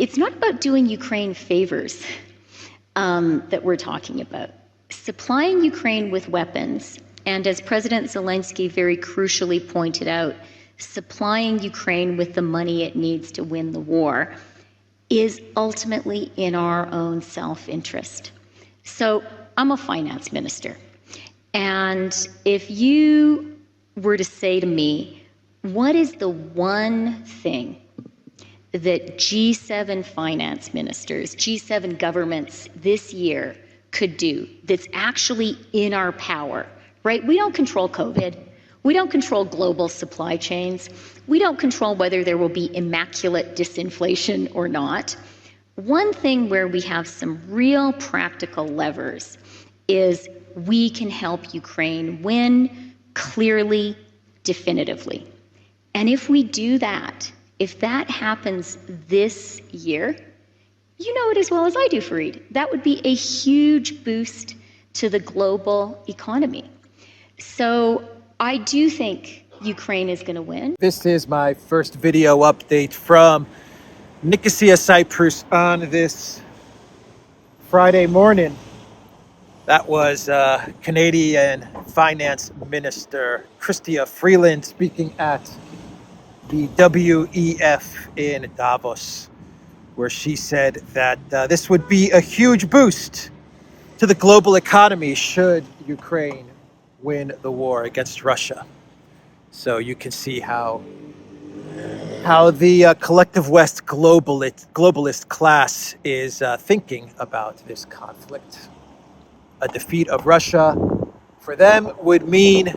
it's not about doing Ukraine favors that we're talking about. Supplying Ukraine with weapons, and as President Zelensky very crucially pointed out, supplying Ukraine with the money it needs to win the war is ultimately in our own self-interest. So I'm a finance minister, and if you were to say to me, what is the one thing that G7 finance ministers, G7 governments this year could do that's actually in our power, right? We don't control COVID. We don't control global supply chains. We don't control whether there will be immaculate disinflation or not. One thing where we have some real practical levers is we can help Ukraine win clearly, definitively. And if we do that, if that happens this year, you know it as well as I do, Fareed, that would be a huge boost to the global economy. So I do think Ukraine is going to win. This is my first video update from Nicosia, Cyprus on this Friday morning. That was Canadian Finance Minister Freeland speaking at the WEF in Davos, where she said that this would be a huge boost to the global economy should Ukraine win the war against Russia. So you can see how the collective West globalist class is thinking about this conflict. A defeat of Russia for them would mean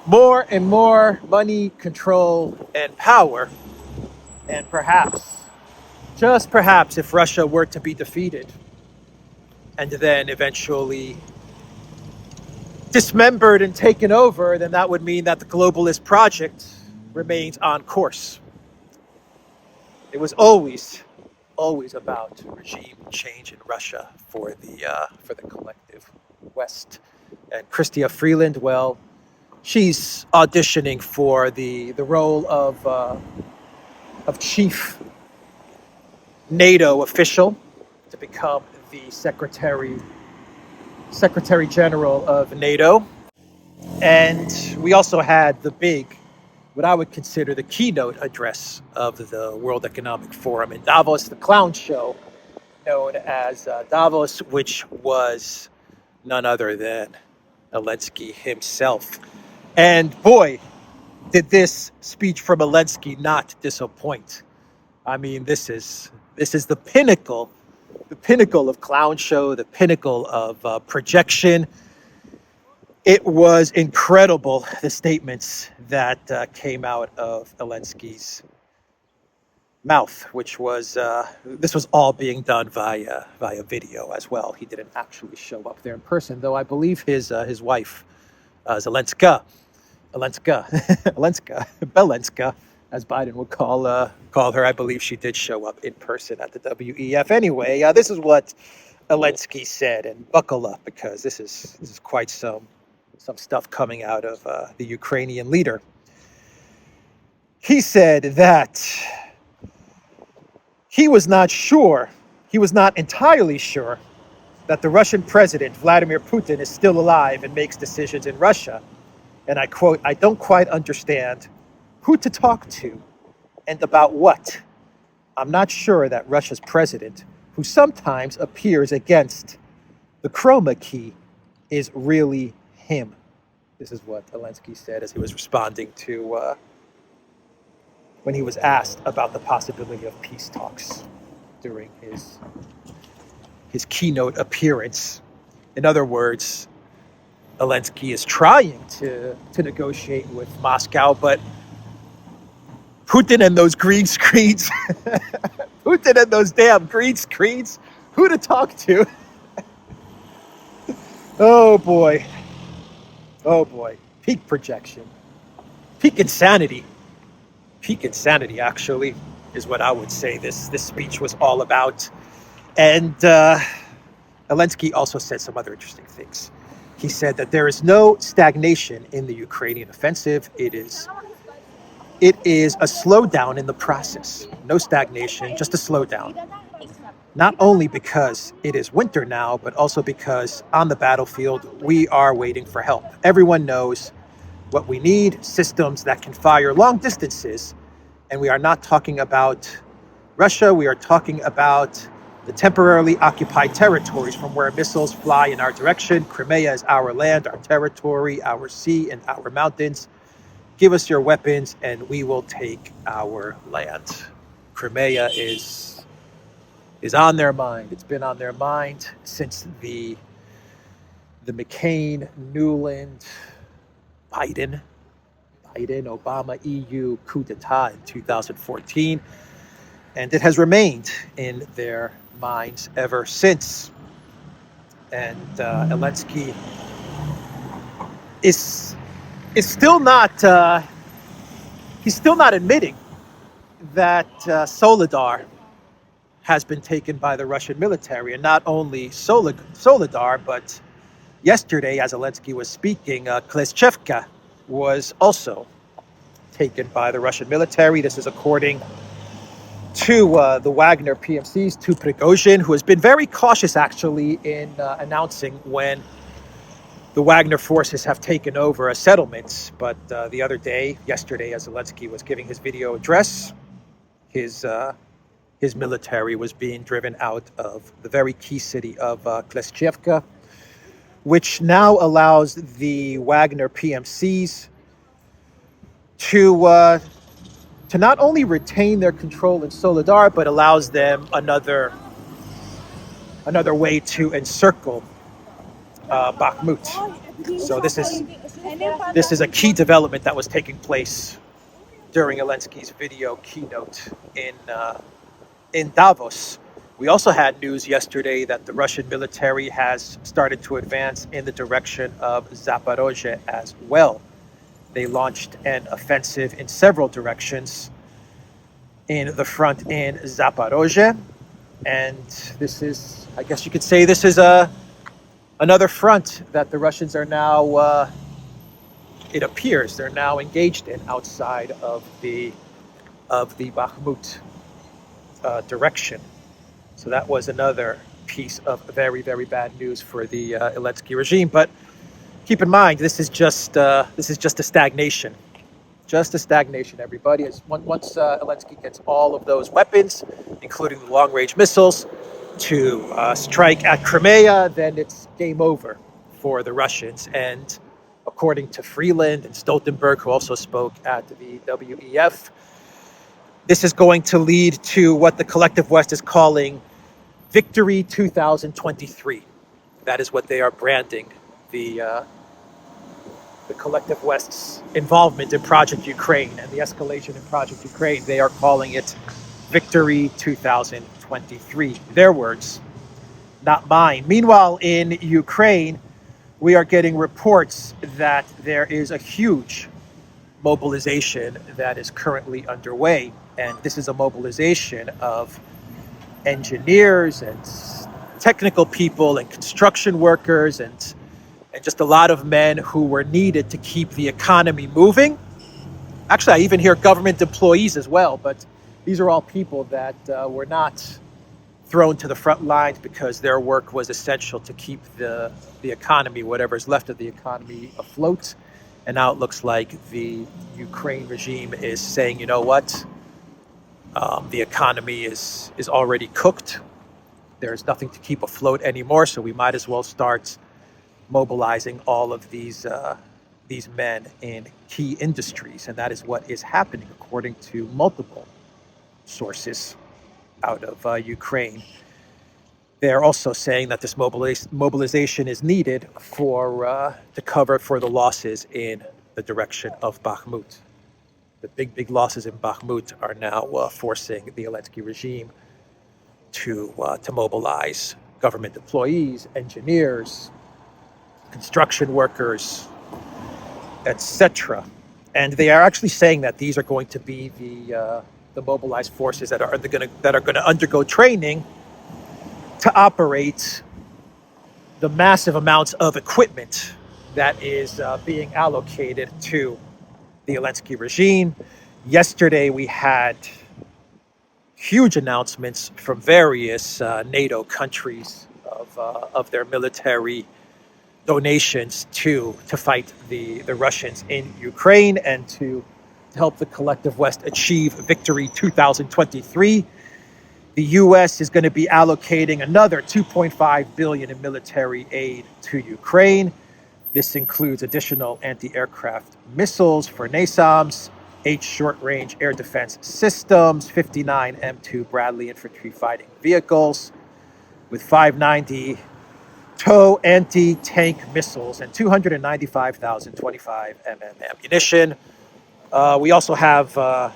more and more money, control, and power. And perhaps, just perhaps, if Russia were to be defeated and then eventually dismembered and taken over, then that would mean that the globalist project remains on course. It was always about regime change in Russia for the collective West. And Chrystia Freeland, well, she's auditioning for the role of chief NATO official to become the Secretary General of NATO. And we also had what I would consider the keynote address of the World Economic Forum in Davos, the clown show known as Davos, which was none other than Elensky himself. And boy, did this speech from Elensky not disappoint. I mean, this is the pinnacle of clown show, the pinnacle of projection. It was incredible, the statements that came out of Elensky's mouth, which was, this was all being done via video as well. He didn't actually show up there in person, though I believe his wife, Belenska, as Biden would call her, I believe she did show up in person at the WEF. Anyway, this is what Elensky said, and buckle up because this is quite some stuff coming out of the Ukrainian leader. He said that he was not entirely sure that the Russian president, Vladimir Putin, is still alive and makes decisions in Russia. And I quote, "I don't quite understand who to talk to and about what. I'm not sure that Russia's president, who sometimes appears against the chroma key, is really him." This is what Elensky said as he was responding to when he was asked about the possibility of peace talks during his keynote appearance. In other words, Elensky is trying to negotiate with Moscow, but Putin and those green screens, Putin and those damn green screens, who to talk to? Oh boy, peak projection, peak insanity actually is what I would say this speech was all about. And Elensky also said some other interesting things. He said that there is no stagnation in the Ukrainian offensive. It is it is a slowdown in the process. No stagnation, just a slowdown. Not only because it is winter now, but also because on the battlefield, we are waiting for help. Everyone knows what we need: systems that can fire long distances. And we are not talking about Russia. We are talking about the temporarily occupied territories from where missiles fly in our direction. Crimea is our land, our territory, our sea, and our mountains. Give us your weapons and we will take our land. Crimea is on their mind. It's been on their mind since the McCain, Newland, Biden, Obama EU coup d'etat in 2014. And it has remained in their minds ever since. And Elensky is still not, he's still not admitting that Soledar has been taken by the Russian military. And not only Soledar, but yesterday, as Elensky was speaking, Kleshchevka was also taken by the Russian military. This is according to the Wagner PMCs, to Prigozhin, who has been very cautious, actually, in announcing when the Wagner forces have taken over a settlement. But the other day, yesterday, as Zelensky was giving his video address, his military was being driven out of the very key city of Kleshchevka, which now allows the Wagner PMCs to not only retain their control in Soledar, but allows them another way to encircle Bakhmut. So this is a key development that was taking place during Elensky's video keynote in Davos. We also had news yesterday that the Russian military has started to advance in the direction of Zaporozhye as well. They launched an offensive in several directions in the front in Zaporozhye. And this is, I guess you could say, this is another front that the Russians are now, it appears, they're now engaged in outside of the Bakhmut direction. So that was another piece of very, very bad news for the Elensky regime. But keep in mind, this is just a stagnation. Just a stagnation, everybody. Once Elensky gets all of those weapons, including the long-range missiles, to strike at Crimea, then it's game over for the Russians. And according to Freeland and Stoltenberg, who also spoke at the WEF, this is going to lead to what the collective West is calling Victory 2023. That is what they are branding the collective West's involvement in Project Ukraine and the escalation in Project Ukraine. They are calling it Victory 2023. Their words, not mine. Meanwhile, in Ukraine, we are getting reports that there is a huge mobilization that is currently underway. And this is a mobilization of engineers and technical people and construction workers and just a lot of men who were needed to keep the economy moving. Actually, I even hear government employees as well, but these are all people that were not thrown to the front lines because their work was essential to keep the economy, whatever's left of the economy, afloat. And now it looks like the Ukraine regime is saying, you know what? The economy is already cooked. There's nothing to keep afloat anymore, so we might as well start mobilizing all of these men in key industries. And that is what is happening, according to multiple sources out of Ukraine. They're also saying that this mobilization is needed to cover for the losses in the direction of Bakhmut. The big losses in Bakhmut are now forcing the Elensky regime to mobilize government employees, engineers, construction workers, etc. And they are actually saying that these are going to be the mobilized forces that are going to undergo training to operate the massive amounts of equipment that is being allocated to the Elensky regime. Yesterday, we had huge announcements from various NATO countries of their military donations to fight the Russians in Ukraine and to help the collective West achieve victory 2023. The U.S. is going to be allocating another $2.5 billion in military aid to Ukraine. This includes additional anti-aircraft missiles for NASAMS, 8 short-range air defense systems, 59 M2 Bradley infantry fighting vehicles, with 590 TOW anti-tank missiles and 295,025 mm ammunition. We also have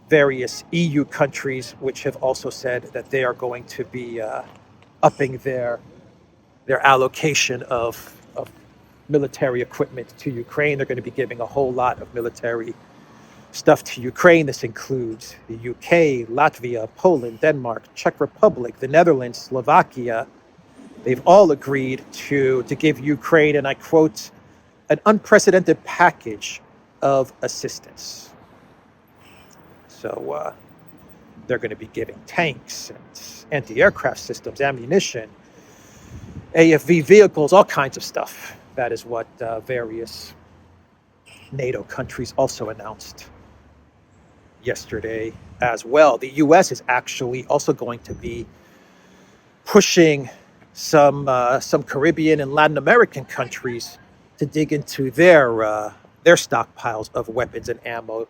various EU countries which have also said that they are going to be upping their allocation of military equipment to Ukraine. They're going to be giving a whole lot of military stuff to Ukraine. This includes the UK, Latvia, Poland, Denmark, Czech Republic, the Netherlands, Slovakia. They've all agreed to give Ukraine, and I quote, an unprecedented package of assistance. So they're going to be giving tanks and anti-aircraft systems, ammunition, AFV vehicles, all kinds of stuff. That is what various NATO countries also announced yesterday as well. The U.S. is actually also going to be pushing some Caribbean and Latin American countries to dig into their stockpiles of weapons and ammo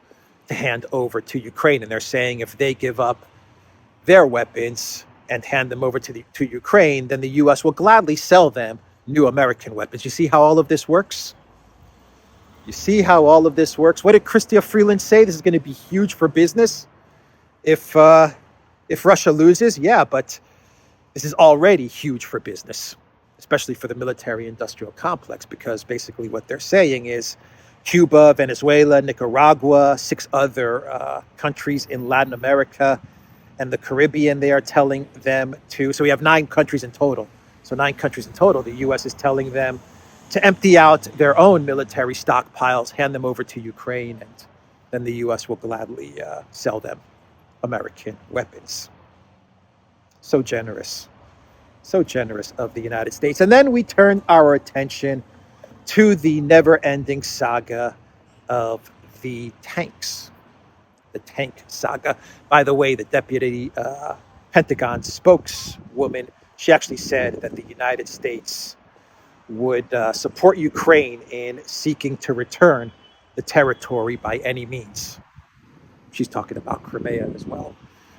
to hand over to Ukraine. And they're saying if they give up their weapons and hand them over to Ukraine, then the U.S. will gladly sell them new American weapons. You see how all of this works? You see how all of this works? What did Freeland say? This is going to be huge for business if Russia loses. Yeah, but this is already huge for business, especially for the military-industrial complex, because basically what they're saying is Cuba, Venezuela, Nicaragua, 6 other countries in Latin America and the Caribbean, they are telling them to, so we have 9 countries in total. So 9 countries in total, the U.S. is telling them to empty out their own military stockpiles, hand them over to Ukraine, and then the U.S. will gladly sell them American weapons. So generous of the United States. And then we turn our attention to the never-ending saga of the tanks. The tank saga. By the way, the deputy Pentagon spokeswoman, she actually said that the United States would support Ukraine in seeking to return the territory by any means. She's talking about Crimea as well.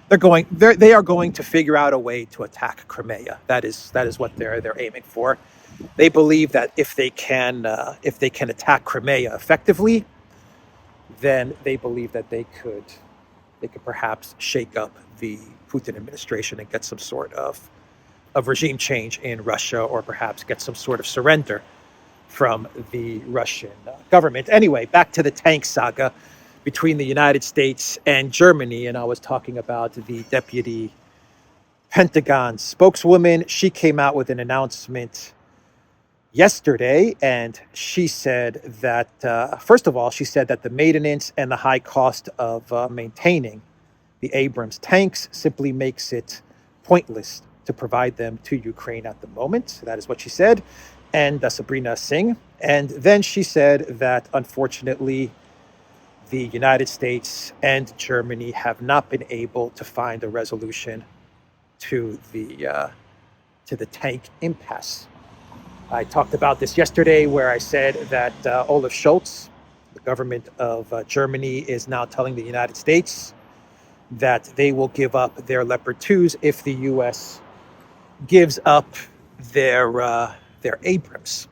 They are going to figure out a way to attack Crimea. That is what they're aiming for. They believe that if they can attack Crimea effectively, then they believe that they could perhaps shake up the Putin administration and get some sort of regime change in Russia, or perhaps get some sort of surrender from the Russian government. Anyway, back to the tank saga between the United States and Germany, and I was talking about the deputy Pentagon spokeswoman. She came out with an announcement yesterday, and she said that, first of all, she said that the maintenance and the high cost of maintaining the Abrams tanks simply makes it pointless to provide them to Ukraine at the moment. That is what she said, and Sabrina Singh. And then she said that, unfortunately, the United States and Germany have not been able to find a resolution to the tank impasse. I talked about this yesterday, where I said that Olaf Scholz, the government of Germany, is now telling the United States that they will give up their Leopard 2s if the U.S. gives up their Abrams.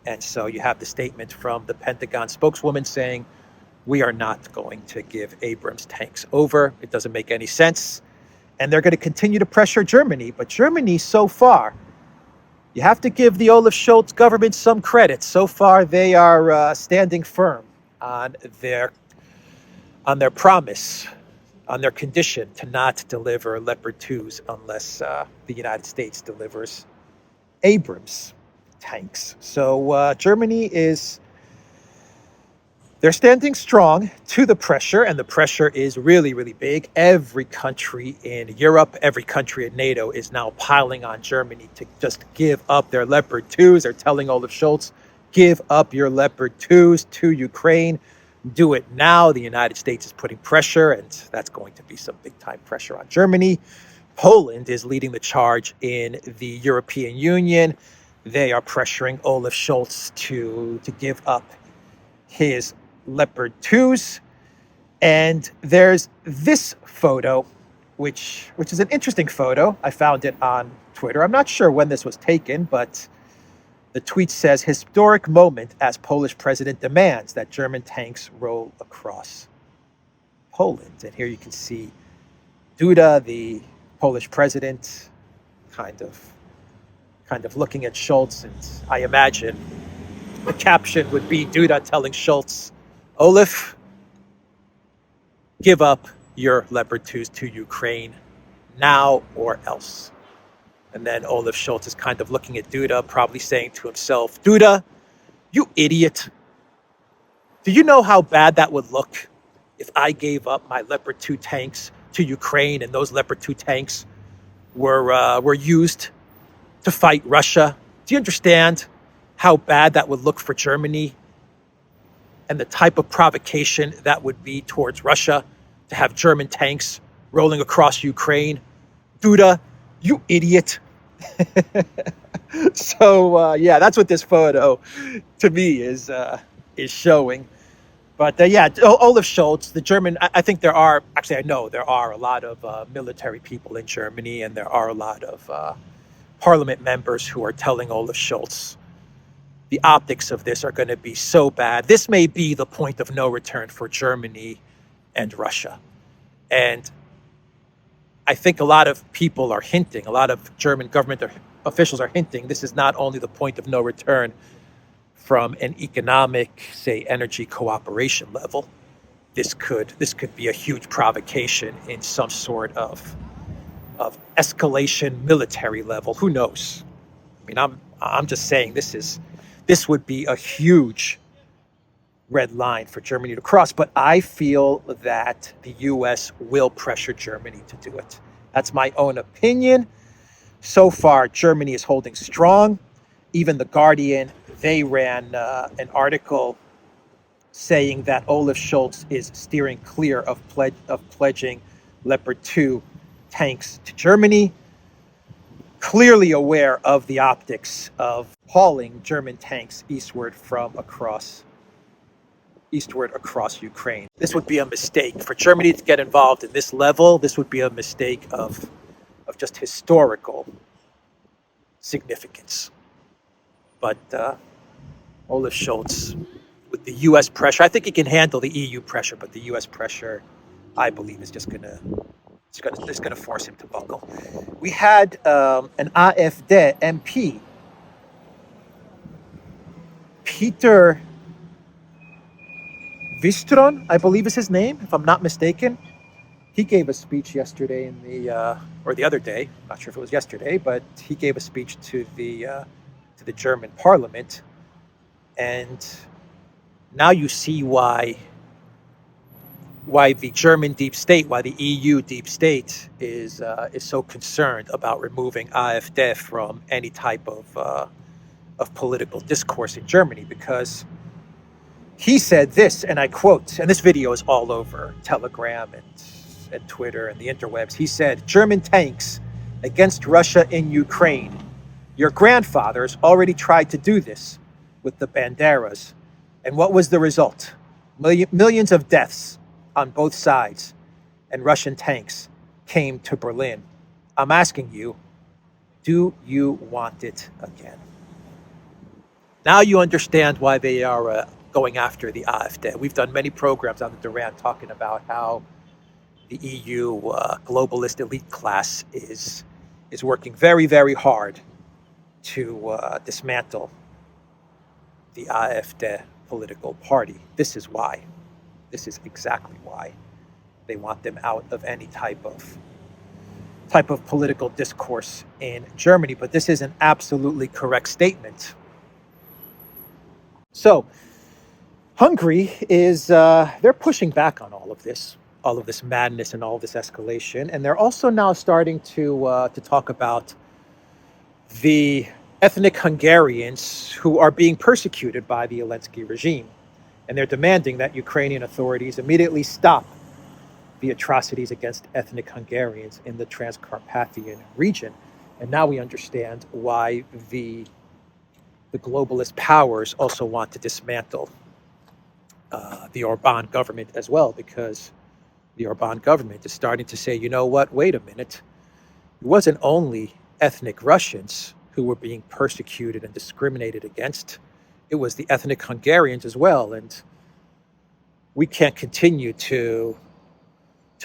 And so you have the statement from the Pentagon spokeswoman saying, we are not going to give Abrams tanks over. It doesn't make any sense. And they're going to continue to pressure Germany. But Germany, so far, you have to give the Olaf Scholz government some credit. So far, they are standing firm on their promise, on their condition to not deliver Leopard 2s unless the United States delivers Abrams tanks. So Germany is They're standing strong to the pressure, and the pressure is really, really big. Every country in Europe, every country in NATO is now piling on Germany to just give up their Leopard 2s. They're telling Olaf Scholz, give up your Leopard 2s to Ukraine. Do it now. The United States is putting pressure, and that's going to be some big-time pressure on Germany. Poland is leading the charge in the European Union. They are pressuring Olaf Scholz to give up his Leopard 2s. And there's this photo, which is an interesting photo. I found it on Twitter. I'm not sure when this was taken, but the tweet says, historic moment as Polish president demands that German tanks roll across Poland. And here you can see Duda, the Polish president, kind of looking at Scholz. And I imagine the caption would be Duda telling Scholz, Olaf, give up your Leopard 2s to Ukraine now or else. And then Olaf Scholz is kind of looking at Duda, probably saying to himself, Duda, you idiot. Do you know how bad that would look if I gave up my Leopard 2 tanks to Ukraine and those Leopard 2 tanks were used to fight Russia? Do you understand how bad that would look for Germany and the type of provocation that would be towards Russia to have German tanks rolling across Ukraine? Duda, you idiot. So, yeah, that's what this photo to me is showing. But Olaf Scholz, the German, I think there are, actually I know there are a lot of military people in Germany, and there are a lot of parliament members who are telling Olaf Scholz the optics of this are going to be so bad. This may be the point of no return for Germany and Russia. And I think a lot of people are hinting, a lot of German government officials are hinting, this is not only the point of no return from an economic, say, energy cooperation level. This could be a huge provocation in some sort of escalation military level. Who knows? I mean, I'm just saying this would be a huge red line for Germany to cross. But I feel that the U.S. will pressure Germany to do it. That's my own opinion. So far, Germany is holding strong. Even The Guardian, they ran an article saying that Olaf Scholz is steering clear of pledging Leopard 2 tanks to Germany, clearly aware of the optics of hauling German tanks eastward across Ukraine. This would be a mistake. For Germany to get involved in this level, this would be a mistake of just historical significance. But Olaf Scholz, with the U.S. pressure, I think he can handle the EU pressure, but the U.S. pressure, I believe, is just going to force him to buckle. We had an AfD MP, Peter Vistron, I believe is his name, if I'm not mistaken. He gave a speech yesterday or the other day. I'm not sure if it was yesterday, but he gave a speech to the German Parliament, and now you see why the German deep state, why the EU deep state is so concerned about removing AfD from any type of political discourse in Germany, because he said this, and I quote, and this video is all over Telegram and Twitter and the interwebs. He said, "German tanks against Russia in Ukraine. Your grandfathers already tried to do this with the Banderas. And what was the result? Millions of deaths on both sides, and Russian tanks came to Berlin. I'm asking you, do you want it again?" Now you understand why they are going after the AfD. We've done many programs on the Duran talking about how the EU globalist elite class is working very, very hard to dismantle the AfD political party. This is why. This is exactly why they want them out of any type of political discourse in Germany. But this is an absolutely correct statement. So, Hungary is, they're pushing back on all of this madness and all of this escalation. And they're also now starting to talk about the ethnic Hungarians who are being persecuted by the Elensky regime. And they're demanding that Ukrainian authorities immediately stop the atrocities against ethnic Hungarians in the Transcarpathian region. And now we understand why the globalist powers also want to dismantle the Orban government as well, because the Orban government is starting to say, you know what, wait a minute. It wasn't only ethnic Russians who were being persecuted and discriminated against. It was the ethnic Hungarians as well. And we can't continue to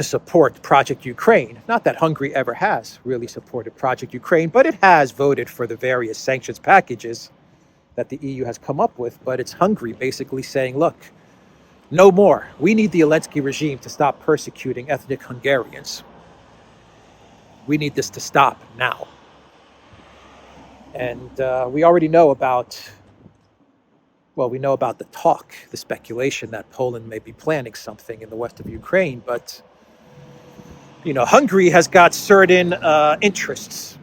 support Project Ukraine. Not that Hungary ever has really supported Project Ukraine, but it has voted for the various sanctions packages that the EU has come up with. But it's Hungary basically saying, look, no more. We need the Elensky regime to stop persecuting ethnic Hungarians. We need this to stop now. And we already know about, we know about the talk, the speculation that Poland may be planning something in the west of Ukraine. But, Hungary has got certain interests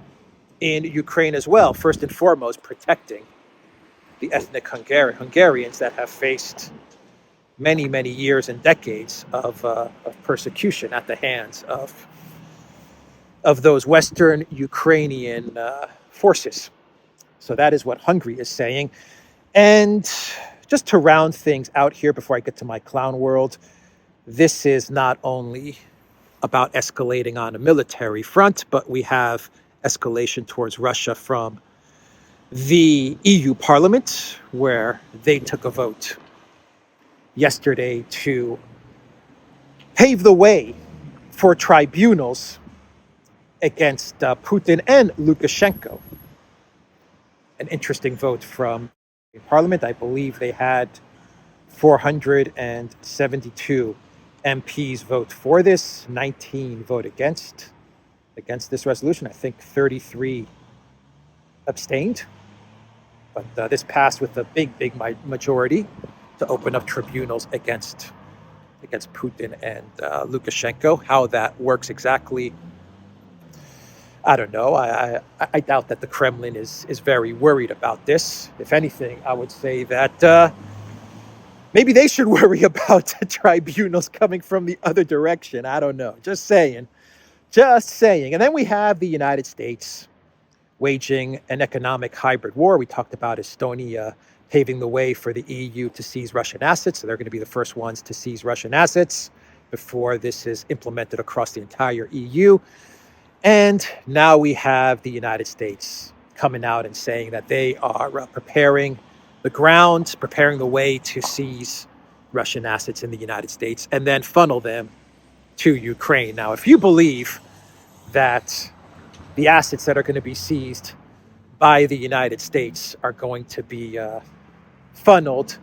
in Ukraine as well. First and foremost, protecting the ethnic Hungarians that have faced many, many years and decades of persecution at the hands of those Western Ukrainian forces. So that is what Hungary is saying. And just to round things out here before I get to my clown world, this is not only about escalating on a military front, but we have escalation towards Russia from the EU Parliament, where they took a vote yesterday to pave the way for tribunals against Putin and Lukashenko. An interesting vote from Parliament. I believe they had 472 MPs vote for this, 19 vote against this resolution. I think 33 abstained. But this passed with a big majority to open up tribunals against Putin and Lukashenko. How that works exactly, I don't know. I doubt that the Kremlin is very worried about this. If anything, I would say that maybe they should worry about tribunals coming from the other direction. I don't know. Just saying. And then we have the United States waging an economic hybrid war. We talked about Estonia paving the way for the EU to seize Russian assets. So they're going to be the first ones to seize Russian assets before this is implemented across the entire EU. And now we have the United States coming out and saying that they are preparing the ground, preparing the way to seize Russian assets in the United States and then funnel them to Ukraine. Now, if you believe that the assets that are going to be seized by the United States are going to be funneled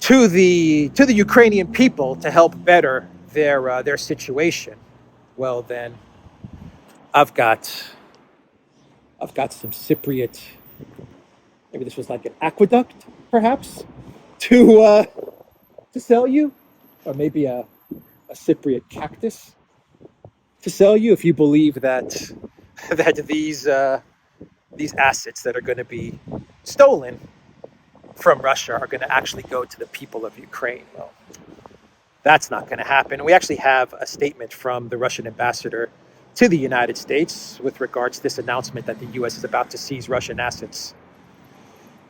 to the Ukrainian people to help better their situation, well then, I've got some Cypriot. Maybe this was like an aqueduct, perhaps, to sell you, or maybe a Cypriot cactus to sell you if you believe that these assets that are going to be stolen from Russia are going to actually go to the people of Ukraine. Well, that's not going to happen. We actually have a statement from the Russian ambassador to the United States with regards to this announcement that the U.S. is about to seize Russian assets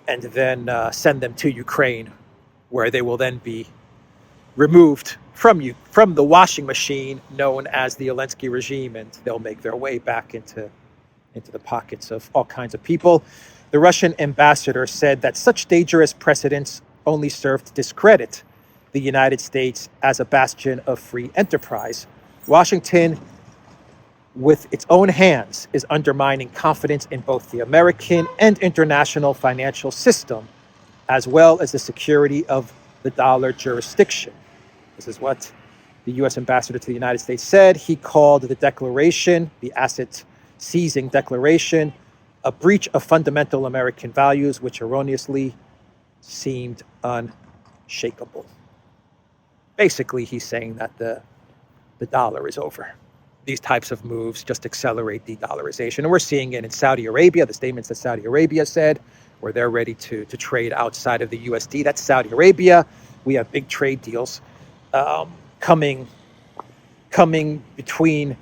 and then send them to Ukraine, where they will then be removed from the washing machine known as the Elensky regime, and they'll make their way back into the pockets of all kinds of people. The Russian ambassador said that such dangerous precedents only serve to discredit the United States as a bastion of free enterprise. Washington, with its own hands, is undermining confidence in both the American and international financial system, as well as the security of the dollar jurisdiction. This is what the U.S. ambassador to the United States said. He called the declaration, the asset seizing declaration, a breach of fundamental American values, which erroneously seemed unshakable. Basically, he's saying that the dollar is over. These types of moves just accelerate de-dollarization. And we're seeing it in Saudi Arabia, the statements that Saudi Arabia said, where they're ready to trade outside of the USD. That's Saudi Arabia. We have big trade deals coming between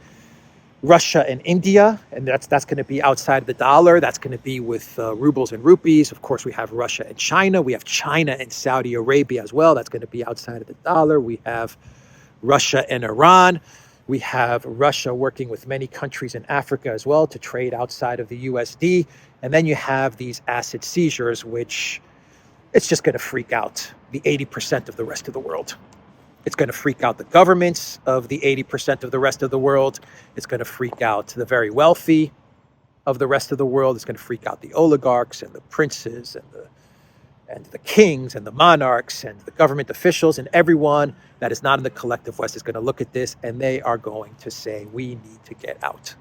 Russia and India, and that's going to be outside of the dollar. That's going to be with rubles and rupees. Of course, we have Russia and China. We have China and Saudi Arabia as well. That's going to be outside of the dollar. We have Russia and Iran. We have Russia working with many countries in Africa as well to trade outside of the USD. And then you have these asset seizures, which it's just going to freak out the 80% of the rest of the world. It's going to freak out the governments of the 80% of the rest of the world. It's going to freak out the very wealthy of the rest of the world. It's going to freak out the oligarchs and the princes and the kings and the monarchs and the government officials, and everyone that is not in the collective West is going to look at this and they are going to say, we need to get out.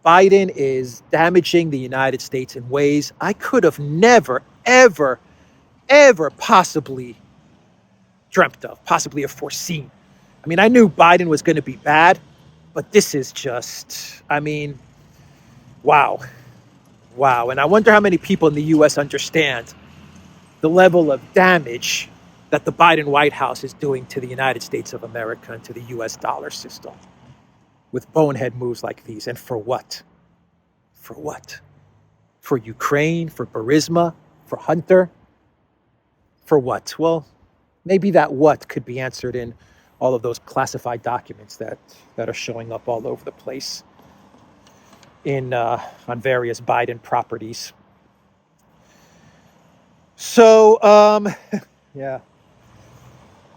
Biden is damaging the United States in ways I could have never, ever possibly dreamt of, possibly have foreseen. I mean, I knew Biden was going to be bad, but this is just, I mean, wow. And I wonder how many people in the U.S. understand the level of damage that the Biden White House is doing to the United States of America and to the U.S. dollar system with bonehead moves like these. And for what? For what? For Ukraine, for Burisma, for Hunter? For what? Well, maybe that what could be answered in all of those classified documents that are showing up all over the place on various Biden properties. So, yeah.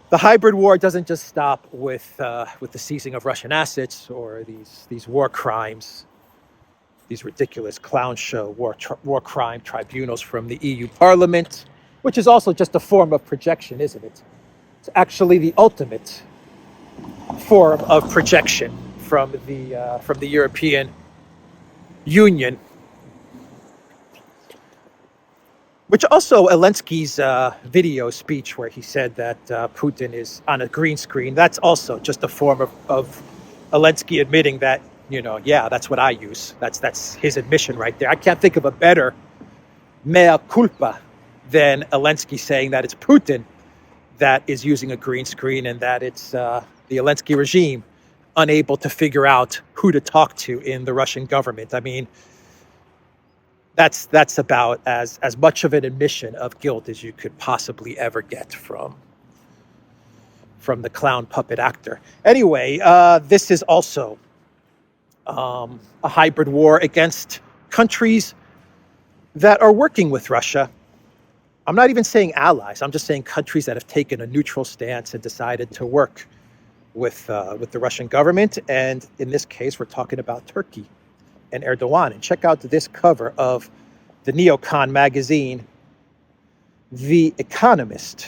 The hybrid war doesn't just stop with the seizing of Russian assets or these war crimes, these ridiculous clown show war crime tribunals from the EU Parliament, which is also just a form of projection, isn't it? It's actually the ultimate form of projection from the European Union. Which also Elensky's video speech where he said that Putin is on a green screen, that's also just a form of Elensky admitting that, yeah, that's what I use. That's his admission right there. I can't think of a better mea culpa than Elensky saying that it's Putin that is using a green screen and that it's the Elensky regime unable to figure out who to talk to in the Russian government. I mean, that's about as much of an admission of guilt as you could possibly ever get from the clown puppet actor. Anyway, this is also a hybrid war against countries that are working with Russia. I'm not even saying allies. I'm just saying countries that have taken a neutral stance and decided to work with the Russian government. And in this case, we're talking about Turkey and Erdogan. And check out this cover of the neocon magazine, The Economist.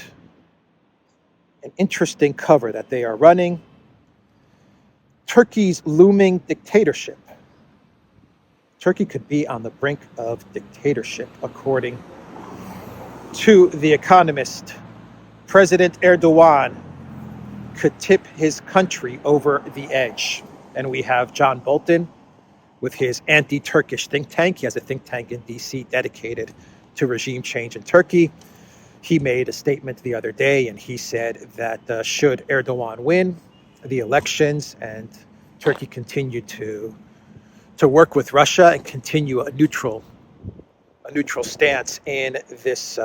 An interesting cover that they are running. Turkey's looming dictatorship. Turkey could be on the brink of dictatorship, according to The Economist. President Erdogan could tip his country over the edge. And we have John Bolton with his anti-Turkish think tank. He has a think tank in DC dedicated to regime change in Turkey. He made a statement the other day and he said that should Erdogan win the elections and Turkey continue to work with Russia and continue a neutral stance in this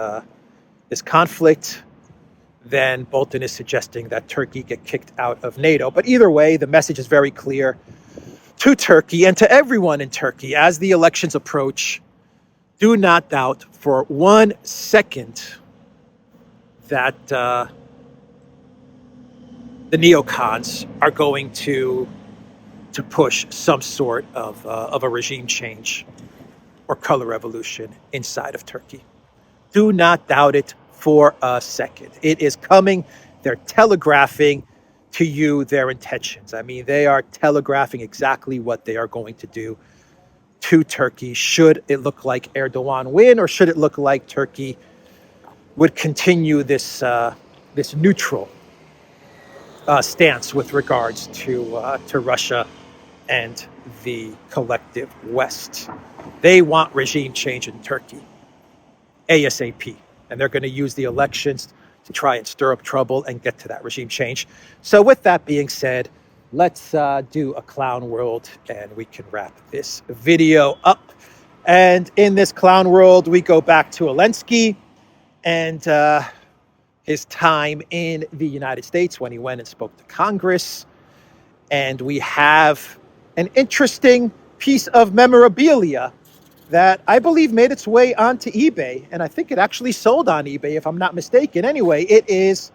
conflict, then Bolton is suggesting that Turkey get kicked out of NATO. But either way, the message is very clear to Turkey and to everyone in Turkey as the elections approach. Do not doubt for 1 second that the neocons are going to push some sort of a regime change or color revolution inside of Turkey. Do not doubt it for a second. It is coming. They're telegraphing to you their intentions. I mean, they are telegraphing exactly what they are going to do to Turkey. Should it look like Erdogan win, or should it look like Turkey would continue this this neutral stance with regards to Russia and the collective West. They want regime change in Turkey, ASAP, and they're going to use the elections to try and stir up trouble and get to that regime change. So with that being said, let's do a clown world and we can wrap this video up. And in this clown world, we go back to Elensky and his time in the United States when he went and spoke to Congress. And we have an interesting piece of memorabilia that I believe made its way onto eBay. And I think it actually sold on eBay, if I'm not mistaken. Anyway, it is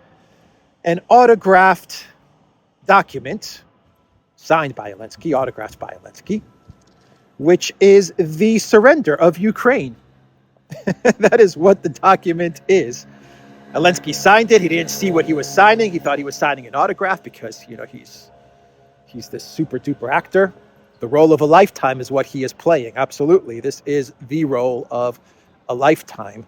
an autographed document signed by Elensky, autographed by Elensky, which is the surrender of Ukraine. That is what the document is. Elensky signed it. He didn't see what he was signing. He thought he was signing an autograph because, you know, he's this super duper actor. The role of a lifetime is what he is playing. Absolutely. This is the role of a lifetime.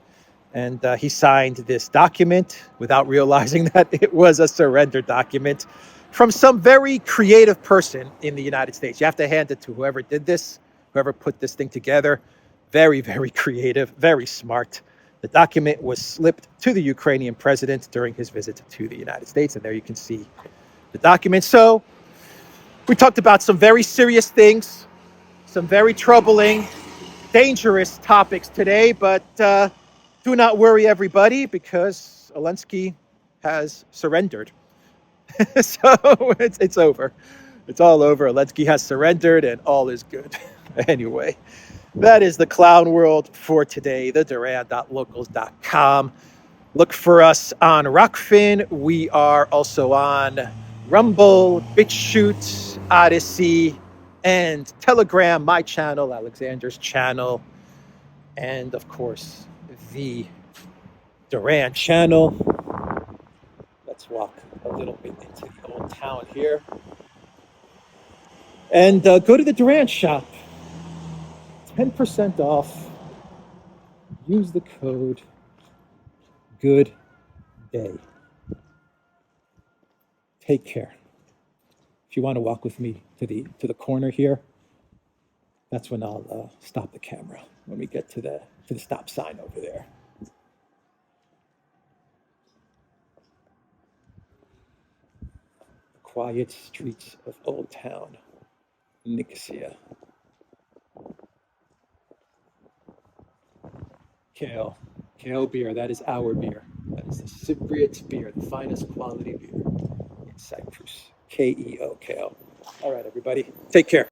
And he signed this document without realizing that it was a surrender document from some very creative person in the United States. You have to hand it to whoever did this, whoever put this thing together. Very, very creative, very smart. The document was slipped to the Ukrainian president during his visit to the United States. And there you can see the document. So we talked about some very serious things, some very troubling, dangerous topics today. But do not worry, everybody, because Elensky has surrendered. So it's over. It's all over. Elensky has surrendered and all is good. Anyway, that is the clown world for today, the Duran.locals.com. Look for us on Rockfin. We are also on Rumble, BitChute, ODYSEE, and Telegram, my channel, Alexander's channel, and of course, the Duran channel. Let's walk a little bit into the old town here. And go to the Duran shop. 10% off. Use the code Good Day. Take care. If you want to walk with me to the corner here, that's when I'll stop the camera, when we get to the stop sign over there. The quiet streets of Old Town, Nicosia. Kale beer, that is our beer. That is the Cypriot beer, the finest quality beer in Cyprus. Keo, Kale. All right, everybody, take care.